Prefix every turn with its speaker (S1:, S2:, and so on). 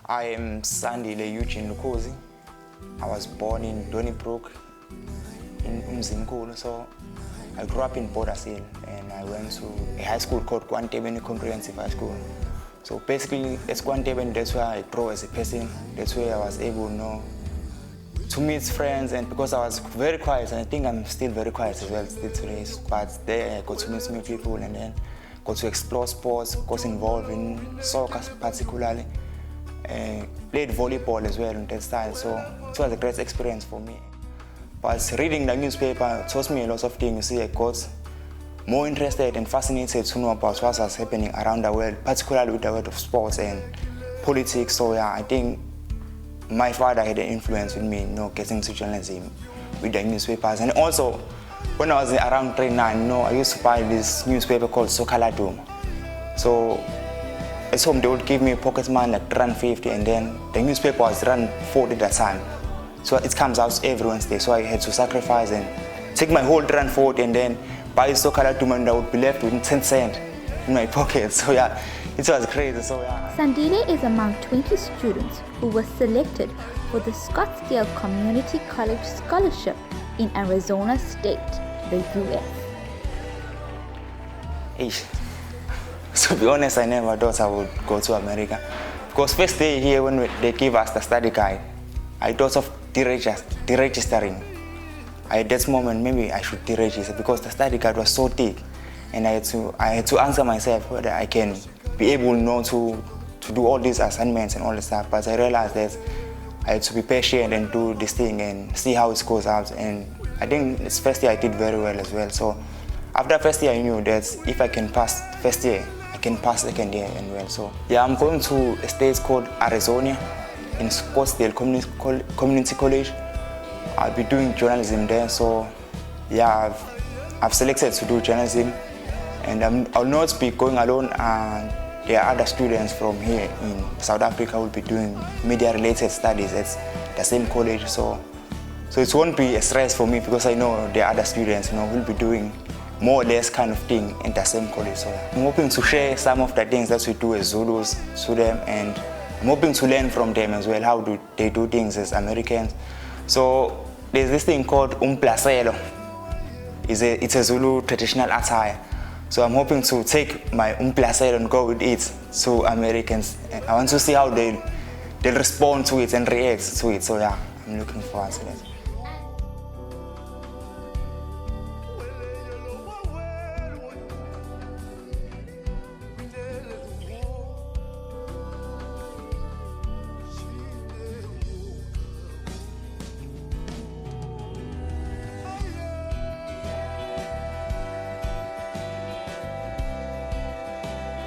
S1: I am Sandile Lukhozi. I was born in Donnybrook in Umzimkhulu, so I grew up in Bordershill and I went to a high school called Kwantebeni Comprehensive High School. So basically at Kwantebeni, that's where I grew as a person. That's where I was able to meet friends, and because I was very quiet, and I think I'm still very quiet as well still today, but there I got to meet new people and then got to explore sports, got involved in soccer particularly, played volleyball as well in that style, so it was a great experience for me. But reading the newspaper taught me a lot of things. You see, I got more interested and fascinated to know about what was happening around the world, particularly with the world of sports and politics. So yeah, I think my father had an influence with me, getting into journalism with the newspapers. And also, when I was around grade 9, I used to buy this newspaper called Sokaladum. So at home, they would give me a pocket money like rand 50, and then the newspaper was rand 40 at that time. So it comes out every Wednesday, so I had to sacrifice and take my whole rand 40 and then buy Sokaladum, and I would be left with 10 cents in my pocket. So yeah, it was crazy. So yeah.
S2: Sandile is among 20 students who were selected for the Scottsdale Community College Scholarship in Arizona State, the US.
S1: To be honest, I never thought I would go to America. Because first day here, when they give us the study guide, I thought of deregistering. At that moment, maybe I should deregister because the study guide was so thick, and I had to answer myself whether I can be able to do all these assignments and all this stuff. But I realized that I had to be patient and do this thing and see how it goes out. And I think this first year I did very well as well. So after first year, I knew that if I can pass first year, I can pass second year and well. So yeah, I'm going to a state called Arizona in Scottsdale Community College. I'll be doing journalism there. So yeah, I've selected to do journalism, and I'll not be going alone. And there are other students from here in South Africa who will be doing media-related studies at the same college. So it won't be a stress for me because I know there are other students who will be doing more or less kind of thing in the same college. So I'm hoping to share some of the things that we do as Zulus to them, and I'm hoping to learn from them as well. How do they do things as Americans? So there's this thing called umplaselo. It's a Zulu traditional attire. So I'm hoping to take my umplaselo and go with it to Americans. And I want to see how they'll respond to it and react to it. So yeah, I'm looking forward to that.